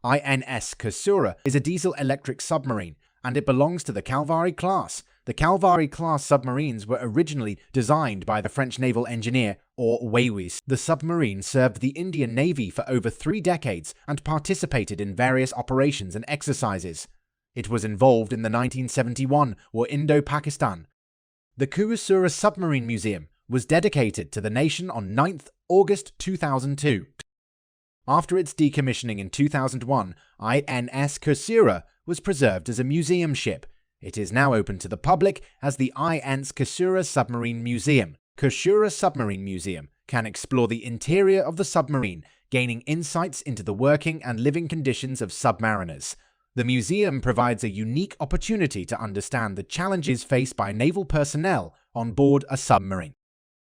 INS Kursura is a diesel-electric submarine, and it belongs to the Calvary class. The Calvary class submarines were originally designed by the French naval engineer, or SREVICEES. The submarine served the Indian Navy for over 3 decades and participated in various operations and exercises. It was involved in the 1971 War in Indo-Pakistan. The Kursura Submarine Museum was dedicated to the nation on 9th August 2002. After its decommissioning in 2001, INS Kursura was preserved as a museum ship. It is now open to the public as the INS Kursura Submarine Museum. Kursura Submarine Museum can explore the interior of the submarine, gaining insights into the working and living conditions of submariners. The museum provides a unique opportunity to understand the challenges faced by naval personnel on board a submarine.